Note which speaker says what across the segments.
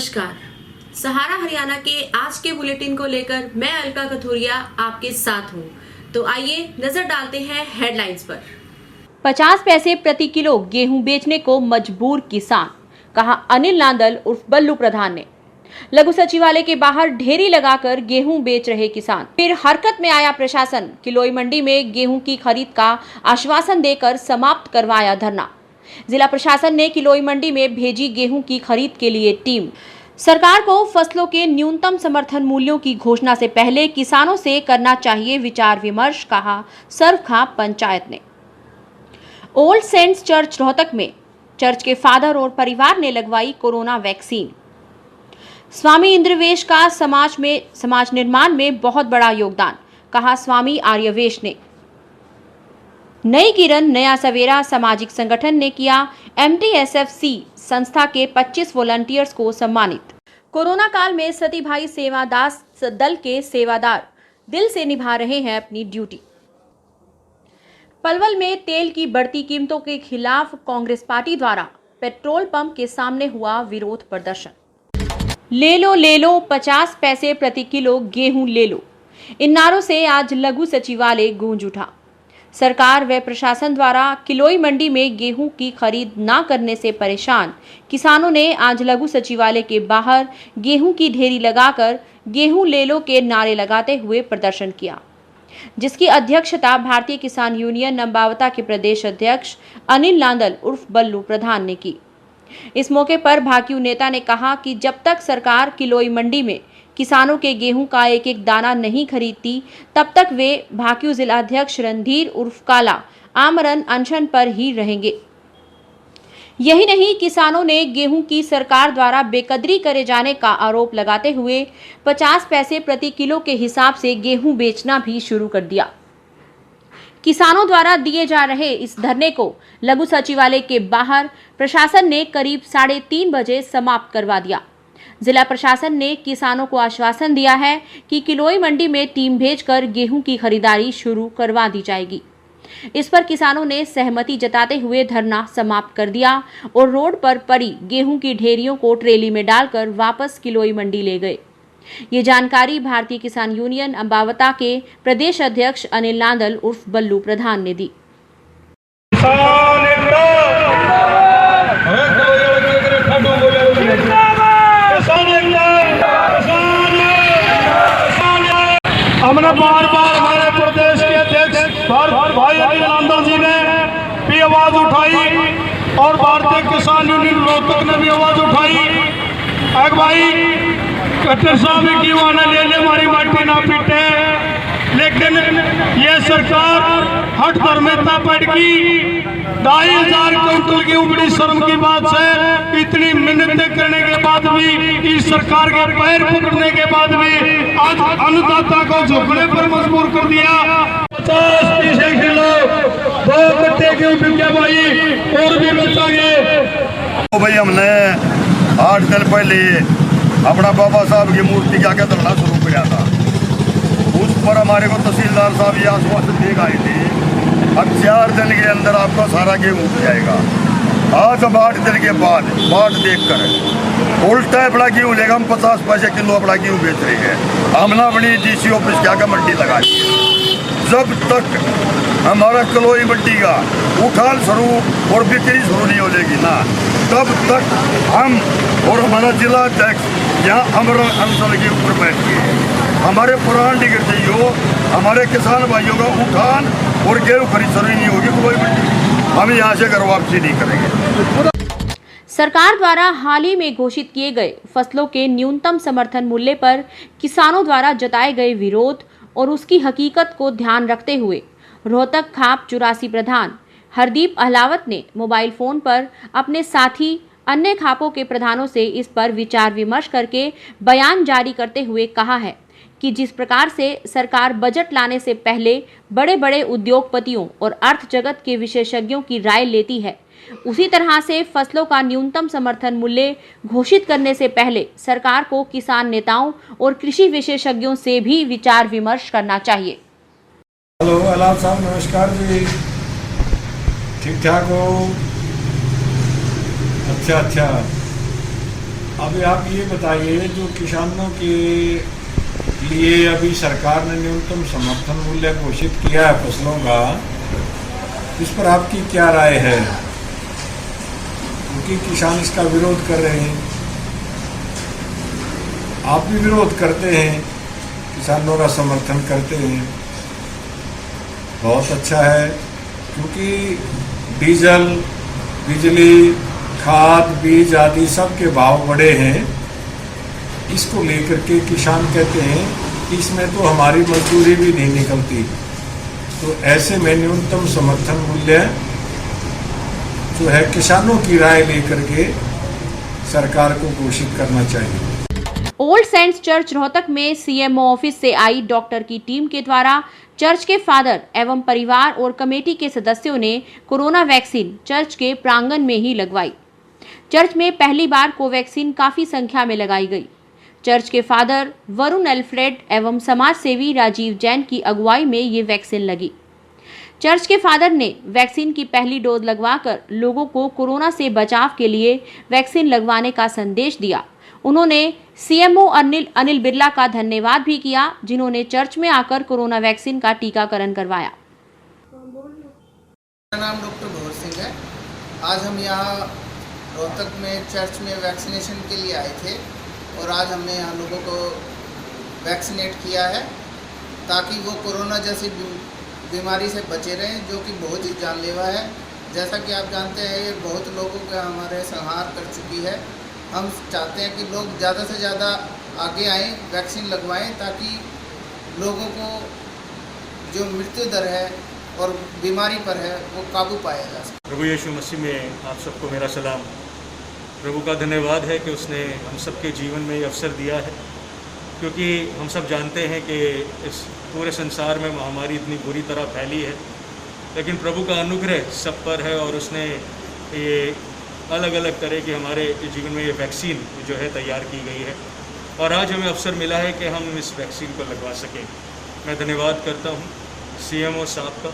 Speaker 1: नमस्कार। सहारा हरियाणा के आज के बुलेटिन को लेकर मैं अलका कथोरिया आपके साथ हूं। तो आइए नजर डालते हैं हेडलाइंस पर।
Speaker 2: 50 पैसे प्रति किलो गेहूं बेचने को मजबूर किसान, कहा अनिल नांदल उर्फ बल्लू प्रधान ने। लघु सचिवालय के बाहर ढेरी लगाकर गेहूं बेच रहे किसान। फिर हरकत में आया प्रशासन। किलोई मंडी में गेहूं की खरीद का आश्वासन देकर समाप्त करवाया धरना। जिला प्रशासन ने किलोई मंडी में भेजी गेहूं की खरीद के लिए टीम। सरकार को फसलों के न्यूनतम समर्थन मूल्यों की घोषणा से पहले किसानों से करना चाहिए विचार विमर्श, कहा सर्वखां पंचायत ने। ओल्ड सेंट्स चर्च रोहतक में चर्च के फादर और परिवार ने लगवाई कोरोना वैक्सीन। स्वामी इंद्रवेश का समाज निर्माण में बहुत बड़ा योगदान, कहा स्वामी आर्यवेश ने। नई किरण नया सवेरा सामाजिक संगठन ने किया MTSFC संस्था के 25 वॉलंटियर्स को सम्मानित। कोरोना काल में सती भाई सेवादास दल के सेवादार दिल से निभा रहे हैं अपनी ड्यूटी। पलवल में तेल की बढ़ती कीमतों के खिलाफ कांग्रेस पार्टी द्वारा पेट्रोल पंप के सामने हुआ विरोध प्रदर्शन। ले लो 50 पैसे प्रति किलो गेहूं ले लो, इन नारों से आज लघु सचिवालय गूंज उठा। सरकार व प्रशासन द्वारा किलोई मंडी में गेहूं की खरीद न करने से परेशान किसानों ने आज लघु सचिवालय के बाहर गेहूं की ढेरी लगाकर गेहूं ले लो के नारे लगाते हुए प्रदर्शन किया, जिसकी अध्यक्षता भारतीय किसान यूनियन अंबावता के प्रदेश अध्यक्ष अनिल नांदल उर्फ बल्लू प्रधान ने की। इस मौके पर भाकियू नेता ने कहा कि जब तक सरकार किलोई मंडी में किसानों के गेहूं का एक एक दाना नहीं खरीदती, तब तक वे भाकियू जिला अध्यक्ष रणधीर उर्फ काला आमरण अनशन पर ही रहेंगे। यही नहीं, किसानों ने गेहूं की सरकार द्वारा बेकदरी करे जाने का आरोप लगाते हुए 50 पैसे प्रति किलो के हिसाब से गेहूं बेचना भी शुरू कर दिया। किसानों द्वारा दिए जा रहे इस धरने को लघु सचिवालय के बाहर प्रशासन ने करीब 3:30 बजे समाप्त करवा दिया। जिला प्रशासन ने किसानों को आश्वासन दिया है कि किलोई मंडी में टीम भेजकर गेहूं की खरीदारी शुरू करवा दी जाएगी। इस पर किसानों ने सहमति जताते हुए धरना समाप्त कर दिया और रोड पर पड़ी गेहूं की ढेरियों को ट्रेली में डालकर वापस किलोई मंडी ले गए। ये जानकारी भारतीय किसान यूनियन अंबावता के प्रदेश अध्यक्ष अनिल नांदल उर्फ बल्लू प्रधान ने दी।
Speaker 3: हमने बार बार हमारे प्रदेश के अध्यक्ष भाई अनिल नांदल जी ने भी आवाज उठाई और भारतीय किसान यूनियन रोहतक ने भी आवाज उठाई। एक भाई कट्टर साहब की ले ले हमारी माटी ना पीटे, लेकिन ये सरकार हट धर्मेता पड़ गई। 2,500 क्विंटल की बड़ी शर्म की बात है। इतनी मेहनतें करने के बाद भी, इस सरकार के पैर पकड़ने के बाद भी आज अन्नदाता को झुकने पर मजबूर कर दिया। 50 पैसे किलो 2 कट्टे गेहूं बिके भाई, और भी बचाएंगे।
Speaker 4: तो भाई हमने 8 दिन पहले अपना बाबा साहब की मूर्ति के आगे धरना शुरू किया था। उस पर हमारे को तहसीलदार साहब ये आश्वासन दे गए थे अब 4 दिन के अंदर आपका सारा गेहूं उठ जाएगा। आज हम 8 दिन के बाद बाट देखकर उल्टा अपना गेहूं लेगा। हम 50 पैसे किलो अपना गेहूं बेच रहे हैं। हमने अपनी DC ऑफिस के आगे मंडी लगा दी है। जब तक हमारा किलोई मंडी का उठान शुरू और बिक्री शुरू नहीं हो जाएगी ना, तब तक हम और हमारा जिला अध्यक्ष यहाँ अमर अनशन के ऊपर बैठ के हमारे पुरान टिकट चाहिए हो, हमारे किसान भाइयों का उठान और गेहूं खरीद शुरू नहीं होगी कोई मंडी, हम यहाँ से घर वापसी नहीं करेंगे।
Speaker 2: सरकार द्वारा हाल ही में घोषित किए गए फसलों के न्यूनतम समर्थन मूल्य पर किसानों द्वारा जताए गए विरोध और उसकी हकीकत को ध्यान रखते हुए रोहतक खाप 84 प्रधान हरदीप अहलावत ने मोबाइल फोन पर अपने साथी अन्य खापों के प्रधानों से इस पर विचार विमर्श करके बयान जारी करते हुए कहा है कि जिस प्रकार से सरकार बजट लाने से पहले बड़े बड़े उद्योगपतियों और अर्थ जगत के विशेषज्ञों की राय लेती है, उसी तरह से फसलों का न्यूनतम समर्थन मूल्य घोषित करने से पहले सरकार को किसान नेताओं और कृषि विशेषज्ञों से भी विचार विमर्श करना चाहिए।
Speaker 3: हेलो अलाव साहब, नमस्कार जी। ठीक ठाक हो? अच्छा।
Speaker 5: अभी आप ये बताइए, जो किसानों के लिए अभी सरकार ने न्यूनतम समर्थन मूल्य घोषित किया है फसलों का, इस पर आपकी क्या राय है? क्योंकि किसान इसका विरोध कर रहे हैं, आप भी विरोध करते हैं, किसानों का समर्थन करते हैं। बहुत अच्छा है, क्योंकि डीजल, बिजली, खाद, बीज आदि सब के भाव बढ़े हैं। इसको लेकर के किसान कहते हैं कि इसमें तो हमारी मजदूरी भी नहीं निकलती। तो ऐसे में न्यूनतम समर्थन मूल्य जो है किसानों की राय लेकर के सरकार को घोषित करना चाहिए।
Speaker 2: ओल्ड सेंट्स चर्च रोहतक में सीएमओ ऑफिस से आई डॉक्टर की टीम के द्वारा चर्च के फादर एवं परिवार और कमेटी के सदस्यों ने कोरोना वैक्सीन चर्च के प्रांगण में ही लगवाई। चर्च में पहली बार कोवैक्सीन काफी संख्या में लगाई गई। चर्च के फादर वरुण एल्फ्रेड एवं समाज सेवी राजीव जैन की अगुवाई में ये वैक्सीन लगी। चर्च के फादर ने वैक्सीन की पहली डोज लगवाकर लोगों को कोरोना से बचाव के लिए वैक्सीन लगवाने का संदेश दिया। उन्होंने सीएमओ अनिल बिरला का धन्यवाद भी किया, जिन्होंने चर्च में आकर कोरोना वैक्सीन का टीकाकरण करवाया।
Speaker 6: मेरा नाम डॉक्टर भोर सिंह है। आज हम यहाँ रोहतक में चर्च में वैक्सीनेशन के लिए आए थे और आज हमने यहाँ लोगों को वैक्सीनेट किया है ताकि वो कोरोना जैसी बीमारी से बचे रहें, जो कि बहुत ही जानलेवा है। जैसा कि आप जानते हैं, ये बहुत लोगों का हमारे संहार कर चुकी है। हम चाहते हैं कि लोग ज़्यादा से ज़्यादा आगे आएँ, वैक्सीन लगवाएं, ताकि लोगों को जो मृत्यु दर है और बीमारी पर है वो काबू पाया जा सके।
Speaker 7: प्रभु यीशु मसीह में आप सबको मेरा सलाम। प्रभु का धन्यवाद है कि उसने हम सबके जीवन में ये अवसर दिया है, क्योंकि हम सब जानते हैं कि इस पूरे संसार में महामारी इतनी बुरी तरह फैली है, लेकिन प्रभु का अनुग्रह सब पर है और उसने ये अलग अलग तरह की हमारे जीवन में ये वैक्सीन जो है तैयार की गई है और आज हमें अवसर मिला है कि हम इस वैक्सीन को लगवा सकें। मैं धन्यवाद करता हूँ सीएमओ साहब का,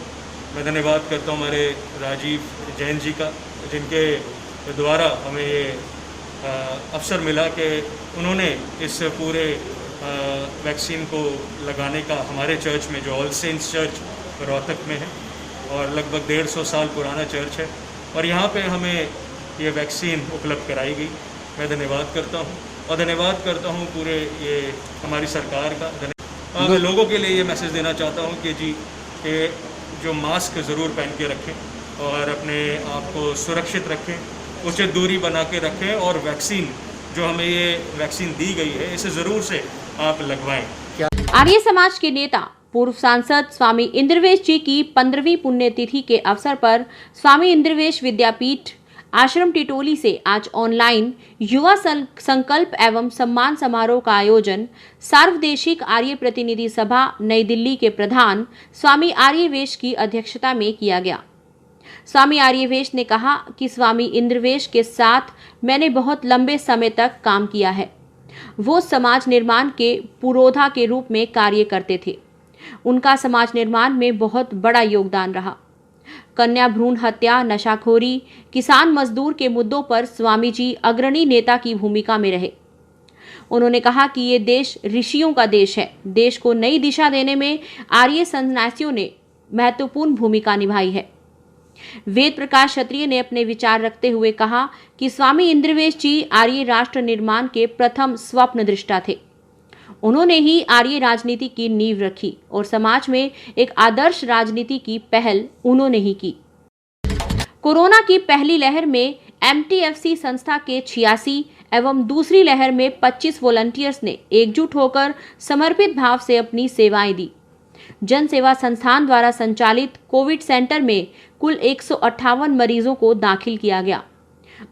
Speaker 7: मैं धन्यवाद करता हूँ हमारे राजीव जैन जी का, जिनके द्वारा हमें ये अवसर मिला कि उन्होंने इस पूरे वैक्सीन को लगाने का हमारे चर्च में, जो ऑल सेंट्स चर्च रोहतक में है और लगभग 150 साल पुराना चर्च है, और यहाँ पे हमें ये वैक्सीन उपलब्ध कराई गई। मैं धन्यवाद करता हूँ और धन्यवाद करता हूँ पूरे ये हमारी सरकार का। मैं लोगों के लिए ये मैसेज देना चाहता हूँ कि जी कि जो मास्क ज़रूर पहन के रखें और अपने आप को सुरक्षित रखें, उचित दूरी बना के रखें और वैक्सीन जो हमें ये वैक्सीन दी गई है इसे ज़रूर से आप लगवाएं।
Speaker 2: आर्य समाज के नेता पूर्व सांसद स्वामी इंद्रवेश जी की 15वीं पुण्यतिथि के अवसर पर स्वामी इंद्रवेश विद्यापीठ आश्रम टिटोली से आज ऑनलाइन युवा संकल्प एवं सम्मान समारोह का आयोजन सार्वदेशिक आर्य प्रतिनिधि सभा नई दिल्ली के प्रधान स्वामी आर्यवेश की अध्यक्षता में किया गया। स्वामी आर्यवेश ने कहा कि स्वामी इंद्रवेश के साथ मैंने बहुत लंबे समय तक काम किया है। वो समाज निर्माण के पुरोधा के रूप में कार्य करते थे। उनका समाज निर्माण में बहुत बड़ा योगदान रहा। कन्या भ्रूण हत्या, नशाखोरी, किसान मजदूर के मुद्दों पर स्वामी जी अग्रणी नेता की भूमिका में रहे। उन्होंने कहा कि ये देश ऋषियों का देश है। देश को नई दिशा देने में आर्य सन्यासियों ने महत्वपूर्ण भूमिका निभाई है। वेद प्रकाश क्षत्रिय ने अपने विचार रखते हुए कहा कि स्वामी इंद्रवेश जी आर्य राष्ट्र निर्माण के प्रथम स्वप्न दृष्टा थे। उन्होंने ही आर्य राजनीति की नींव रखी और समाज में एक आदर्श राजनीति की पहल उन्होंने ही की। कोरोना की पहली लहर में एमटीएफसी संस्था के 86 एवं दूसरी लहर में 25 वॉलंटियर्स ने एकजुट होकर समर्पित भाव से अपनी सेवाएं दी। जन सेवा संस्थान द्वारा संचालित कोविड सेंटर में कुल 158 मरीजों को दाखिल किया गया।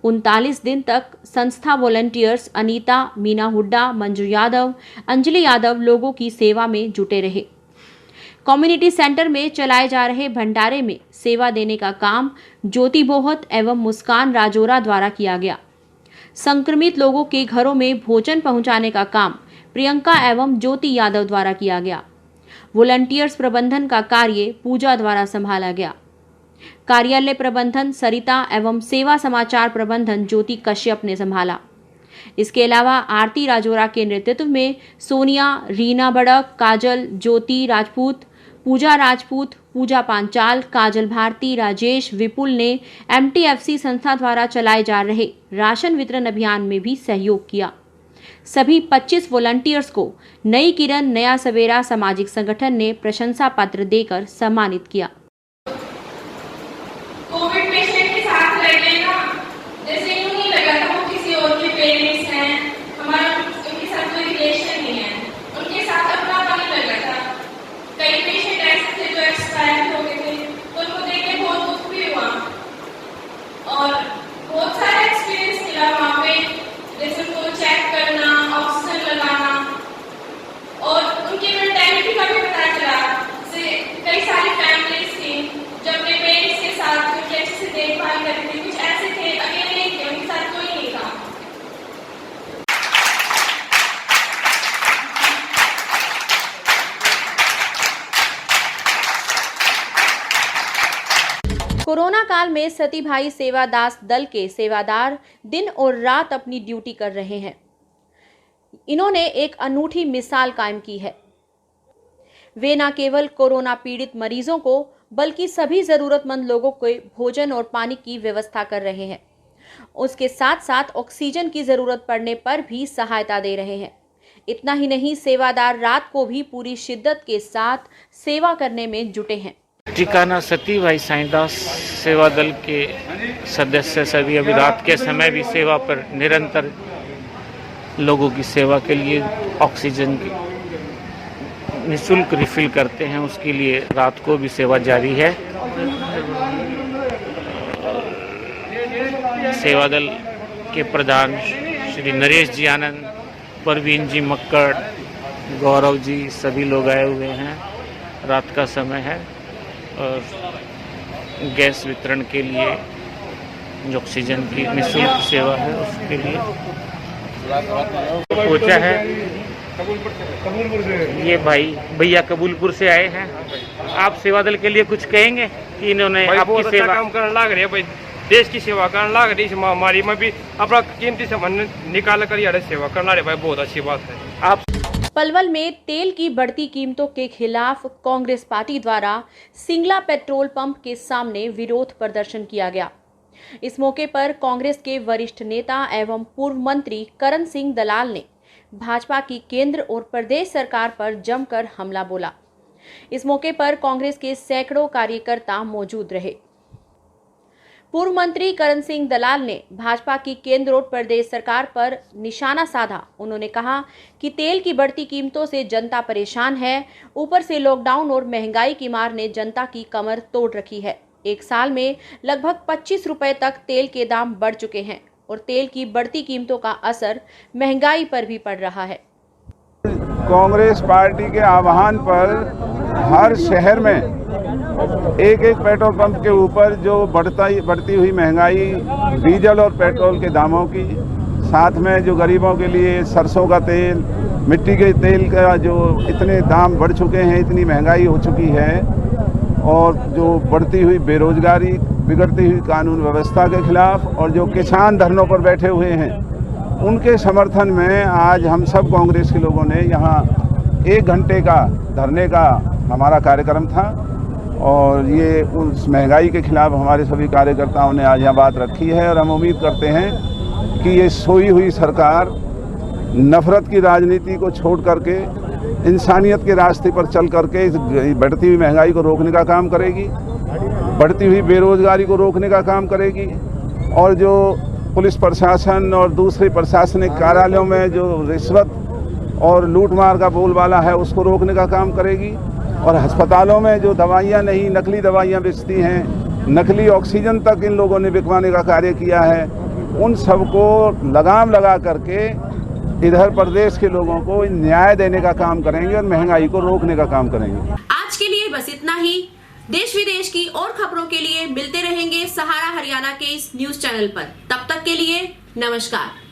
Speaker 2: 39 दिन तक संस्था वॉलंटियर्स अनीता, मीना हुड्डा, मंजू यादव, अंजलि यादव लोगों की सेवा में जुटे रहे। कम्युनिटी सेंटर में चलाए जा रहे भंडारे में सेवा देने का काम ज्योति बोहत एवं मुस्कान राजोरा द्वारा किया गया। संक्रमित लोगों के घरों में भोजन पहुंचाने का काम प्रियंका एवं ज्योति यादव द्वारा किया गया। वॉलंटियर्स प्रबंधन का कार्य पूजा द्वारा संभाला गया। कार्यालय प्रबंधन सरिता एवं सेवा समाचार प्रबंधन ज्योति कश्यप ने संभाला। इसके अलावा आरती राजौरा के नेतृत्व में सोनिया, रीना बड़क, काजल, ज्योति राजपूत, पूजा राजपूत, पूजा पांचाल, काजल भारती, राजेश, विपुल ने MTFC संस्था द्वारा चलाए जा रहे राशन वितरण अभियान में भी सहयोग किया। सभी 25 वॉलंटियर्स को नई किरण नया सवेरा सामाजिक संगठन ने प्रशंसा पत्र देकर सम्मानित किया।
Speaker 8: कोविड पेशेंट के साथ रहने का जैसे यूं नहीं लगा था वो किसी और के पेरेंट्स हैं, हमारा उनके साथ कोई रिलेशन नहीं है, उनके साथ अपनापन लगा था। कई पेशेंट ऐसे थे जो एक्सपायर हो गए थे, तो उनको देख के बहुत दुख भी हुआ और बहुत सारा एक्सपीरियंस मिला वहाँ पे, जैसे उनको चेक करना, ऑक्सीजन लगाना और उनकी मेंटेलिटी का भी पता चला। जैसे कई सारी फैमिलीज थी जो अपने पेरेंट्स के साथ उनकी अच्छे से देखभाल करती थी, कुछ ऐसे थे अकेले नहीं थे, उनके साथ कोई नहीं था।
Speaker 2: कोरोना काल में सती भाई सेवादास दल के सेवादार दिन और रात अपनी ड्यूटी कर रहे हैं। इन्होंने एक अनूठी मिसाल कायम की है। वे न केवल कोरोना पीड़ित मरीजों को बल्कि सभी जरूरतमंद लोगों को भोजन और पानी की व्यवस्था कर रहे हैं। उसके साथ साथ ऑक्सीजन की जरूरत पड़ने पर भी सहायता दे रहे हैं। इतना ही नहीं, सेवादार रात को भी पूरी शिद्दत के साथ सेवा करने में जुटे हैं।
Speaker 9: ठिकाना सती भाई साईदास सेवा दल के सदस्य सभी अभी रात के समय भी सेवा पर निरंतर लोगों की सेवा के लिए ऑक्सीजन की निःशुल्क रिफिल करते हैं। उसके लिए रात को भी सेवा जारी है। सेवा दल के प्रधान श्री नरेश जी आनंद, परवीन जी मक्कड़, गौरव जी सभी लोग आए हुए हैं। रात का समय है और गैस वितरण के लिए जो ऑक्सीजन की निःशुल्क सेवा है उसके लिए पहुंचा है। ये भैया कबूलपुर से आए हैं। आप सेवा दल के लिए कुछ कहेंगे कि इन्होंने आपकी सेवा
Speaker 10: काम करने लग रहे हैं भाई, देश की सेवा करने लग रही है। इस महामारी में भी अपना कीमती सामान निकाल कर यार सेवा करना रहे भाई, बहुत अच्छी बात है।
Speaker 9: आप
Speaker 2: पलवल में तेल की बढ़ती कीमतों के खिलाफ कांग्रेस पार्टी द्वारा सिंगला पेट्रोल पंप के सामने विरोध प्रदर्शन किया गया। इस मौके पर कांग्रेस के वरिष्ठ नेता एवं पूर्व मंत्री करण सिंह दलाल ने भाजपा की केंद्र और प्रदेश सरकार पर जमकर हमला बोला। इस मौके पर कांग्रेस के सैकड़ों कार्यकर्ता मौजूद रहे। पूर्व मंत्री करण सिंह दलाल ने भाजपा की केंद्र और प्रदेश सरकार पर निशाना साधा। उन्होंने कहा कि तेल की बढ़ती कीमतों से जनता परेशान है, ऊपर से लॉकडाउन और महंगाई की मार ने जनता की कमर तोड़ रखी है। एक साल में लगभग 25 रुपए तक तेल के दाम बढ़ चुके हैं और तेल की बढ़ती कीमतों का असर महंगाई पर भी पड़ रहा है।
Speaker 3: कांग्रेस पार्टी के आह्वान पर हर शहर में एक पेट्रोल पंप के ऊपर जो बढ़ती हुई महंगाई, डीजल और पेट्रोल के दामों की, साथ में जो गरीबों के लिए सरसों का तेल, मिट्टी के तेल का जो इतने दाम बढ़ चुके हैं, इतनी महंगाई हो चुकी है, और जो बढ़ती हुई बेरोजगारी, बिगड़ती हुई कानून व्यवस्था के खिलाफ, और जो किसान धरनों पर बैठे हुए हैं, उनके समर्थन में आज हम सब कांग्रेस के लोगों ने यहाँ 1 घंटे का धरने का हमारा कार्यक्रम था। और ये उस महंगाई के खिलाफ हमारे सभी कार्यकर्ताओं ने आज यहाँ बात रखी है। और हम उम्मीद करते हैं कि ये सोई हुई सरकार नफरत की राजनीति को छोड़ करके इंसानियत के रास्ते पर चल करके इस बढ़ती हुई महंगाई को रोकने का काम करेगी, बढ़ती हुई बेरोजगारी को रोकने का काम करेगी, और जो पुलिस प्रशासन और दूसरे प्रशासनिक कार्यालयों में जो रिश्वत और लूटमार का बोलबाला है उसको रोकने का काम करेगी, और अस्पतालों में जो दवाइयाँ नहीं, नकली दवाइयाँ बेचती हैं, नकली ऑक्सीजन तक इन लोगों ने बिकवाने का कार्य किया है, उन सबको लगाम लगा करके इधर प्रदेश के लोगों को न्याय देने का काम करेंगे और महंगाई को रोकने का काम करेंगे।
Speaker 1: आज के लिए बस इतना ही। देश विदेश की और खबरों के लिए मिलते रहेंगे सहारा हरियाणा के इस न्यूज चैनल पर। तब तक के लिए नमस्कार।